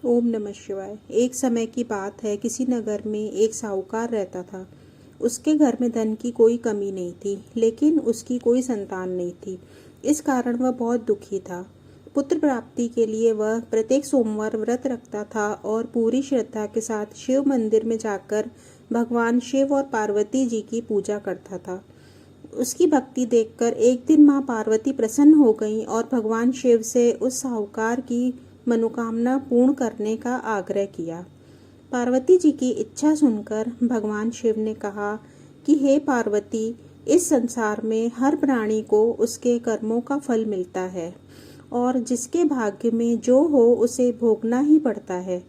ओम नमः शिवाय। एक समय की बात है, किसी नगर में एक साहूकार रहता था। उसके घर में धन की कोई कमी नहीं थी, लेकिन उसकी कोई संतान नहीं थी। इस कारण वह बहुत दुखी था। पुत्र प्राप्ति के लिए वह प्रत्येक सोमवार व्रत रखता था और पूरी श्रद्धा के साथ शिव मंदिर में जाकर भगवान शिव और पार्वती जी की पूजा करता था। उसकी भक्ति देखकर एक दिन मां पार्वती प्रसन्न हो गईं और भगवान शिव से उस साहूकार की मनोकामना पूर्ण करने का आग्रह किया। पार्वती जी की इच्छा सुनकर भगवान शिव ने कहा कि हे पार्वती, इस संसार में हर प्राणी को उसके कर्मों का फल मिलता है और जिसके भाग्य में जो हो उसे भोगना ही पड़ता है।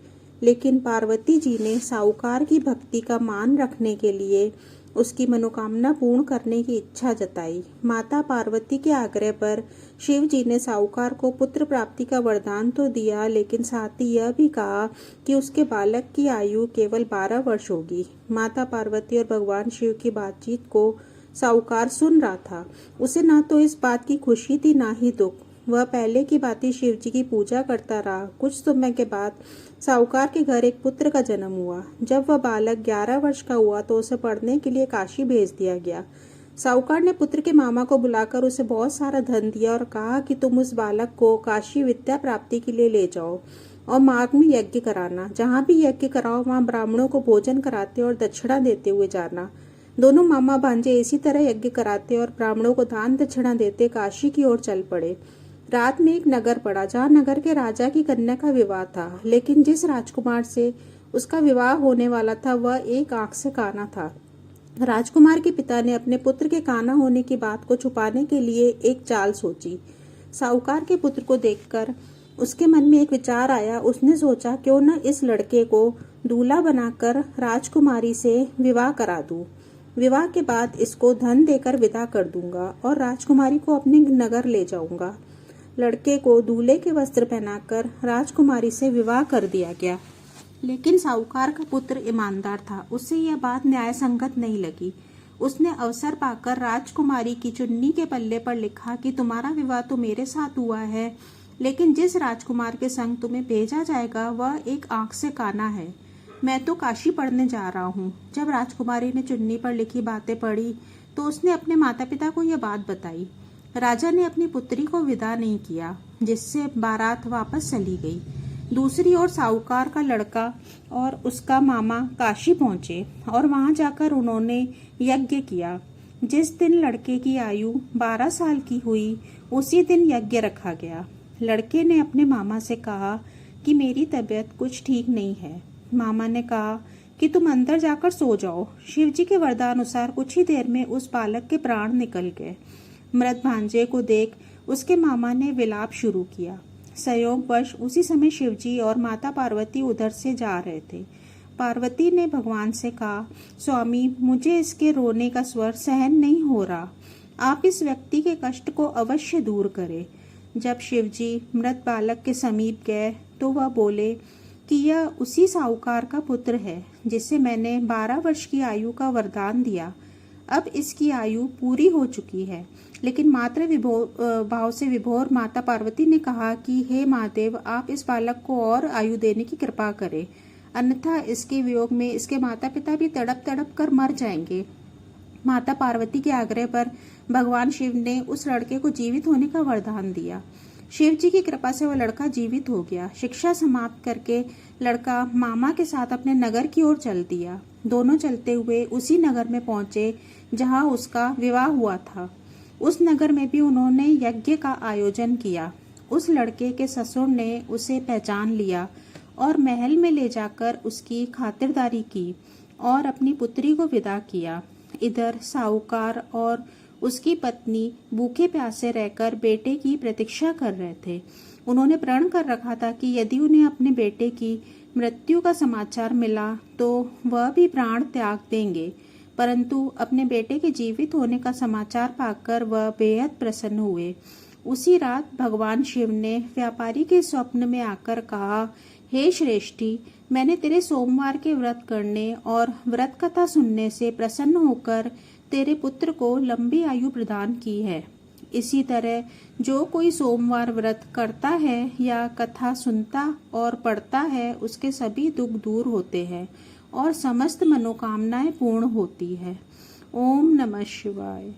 लेकिन पार्वती जी ने साहूकार की भक्ति का मान रखने के लिए उसकी मनोकामना पूर्ण करने की इच्छा जताई। माता पार्वती के आग्रह पर शिव जी ने साहूकार को पुत्र प्राप्ति का वरदान तो दिया, लेकिन साथ ही यह भी कहा कि उसके बालक की आयु केवल 12 वर्ष होगी। माता पार्वती और भगवान शिव की बातचीत को साहूकार सुन रहा था। उसे ना तो इस बात की खुशी थी, ना ही दुख। वह पहले की भांति शिव जी की पूजा करता रहा। कुछ समय के बाद साहूकार के घर एक पुत्र का जन्म हुआ। जब वह बालक 11 वर्ष का हुआ तो उसे पढ़ने के लिए काशी भेज दिया गया। साहूकार ने पुत्र के मामा को बुलाकर उसे बहुत सारा धन दिया और कहा कि तुम उस बालक को काशी विद्या प्राप्ति के लिए ले जाओ और मार्ग में यज्ञ कराना। जहाँ भी यज्ञ कराओ वहाँ ब्राह्मणों को भोजन कराते और दक्षिणा देते हुए जाना। दोनों मामा भांजे इसी तरह यज्ञ कराते और ब्राह्मणों को दान दक्षिणा देते काशी की ओर चल पड़े। रात में एक नगर पड़ा, जहाँ नगर के राजा की कन्या का विवाह था, लेकिन जिस राजकुमार से उसका विवाह होने वाला था वह एक आंख से काना था। राजकुमार के पिता ने अपने पुत्र के काना होने की बात को छुपाने के लिए एक चाल सोची। साहूकार के पुत्र को देखकर उसके मन में एक विचार आया। उसने सोचा, क्यों न इस लड़के को दूल्हा बनाकर राजकुमारी से विवाह करा दूं। विवाह के बाद इसको धन देकर विदा कर दूंगा और राजकुमारी को अपने नगर ले जाऊंगा। लड़के को दूल्हे के वस्त्र पहनाकर राजकुमारी से विवाह कर दिया गया। लेकिन साहूकार का पुत्र ईमानदार था। उसे यह बात न्याय संगत नहीं लगी। उसने अवसर पाकर राजकुमारी की चुन्नी के पल्ले पर लिखा कि तुम्हारा विवाह तो मेरे साथ हुआ है, लेकिन जिस राजकुमार के संग तुम्हें भेजा जाएगा वह एक आंख से काना है। मैं तो काशी पढ़ने जा रहा हूँ। जब राजकुमारी ने चुन्नी पर लिखी बातें पढ़ी तो उसने अपने माता पिता को यह बात बताई। राजा ने अपनी पुत्री को विदा नहीं किया, जिससे बारात वापस चली गई। दूसरी ओर साहूकार का लड़का और उसका मामा काशी पहुंचे और वहां जाकर उन्होंने यज्ञ किया। जिस दिन लड़के की आयु 12 साल की हुई उसी दिन यज्ञ रखा गया। लड़के ने अपने मामा से कहा कि मेरी तबीयत कुछ ठीक नहीं है। मामा ने कहा कि तुम अंदर जाकर सो जाओ। शिवजी के वरदानुसार कुछ ही देर में उस बालक के प्राण निकल गए। मृत भांजे को देख उसके मामा ने विलाप शुरू किया। संयोगवश उसी समय शिवजी और माता पार्वती उधर से जा रहे थे। पार्वती ने भगवान से कहा, स्वामी, मुझे इसके रोने का स्वर सहन नहीं हो रहा। आप इस व्यक्ति के कष्ट को अवश्य दूर करें। जब शिवजी मृत बालक के समीप गए तो वह बोले कि यह उसी साहूकार का पुत्र है जिसे मैंने 12 वर्ष की आयु का वरदान दिया। अब इसकी आयु पूरी हो चुकी है। लेकिन मात्र भाव से विभोर माता पार्वती ने कहा कि हे महादेव, आप इस बालक को और आयु देने की कृपा करें, अन्यथा इसके वियोग में इसके माता पिता भी तड़प तड़प कर मर जाएंगे। माता पार्वती के आग्रह पर भगवान शिव ने उस लड़के को जीवित होने का वरदान दिया। शिव जी की कृपा से वह लड़का जीवित हो गया। शिक्षा समाप्त करके लड़का मामा के साथ अपने नगर की ओर चल दिया। दोनों चलते हुए उसी नगर में पहुंचे जहां उसका विवाह हुआ था। उस नगर में भी उन्होंने यज्ञ का आयोजन किया। उस लड़के के ससुर ने उसे पहचान लिया और महल में ले जाकर उसकी खातिरदारी की और अपनी पुत्री को विदा किया। इधर साहूकार और उसकी पत्नी भूखे प्यासे रहकर बेटे की प्रतीक्षा कर रहे थे। उन्होंने प्रण कर रखा था कि यदि उन्हें अपने बेटे की मृत्यु का समाचार मिला तो वह भी प्राण त्याग देंगे, परंतु अपने बेटे के जीवित होने का समाचार पाकर वह बेहद प्रसन्न हुए। उसी रात भगवान शिव ने व्यापारी के स्वप्न में आकर कहा, हे श्रेष्ठी, मैंने तेरे सोमवार के व्रत करने और व्रत कथा सुनने से प्रसन्न होकर तेरे पुत्र को लंबी आयु प्रदान की है। इसी तरह जो कोई सोमवार व्रत करता है या कथा सुनता और पढ़ता है उसके सभी दुख दूर होते हैं और समस्त मनोकामनाएं पूर्ण होती है। ओम नमः शिवाय।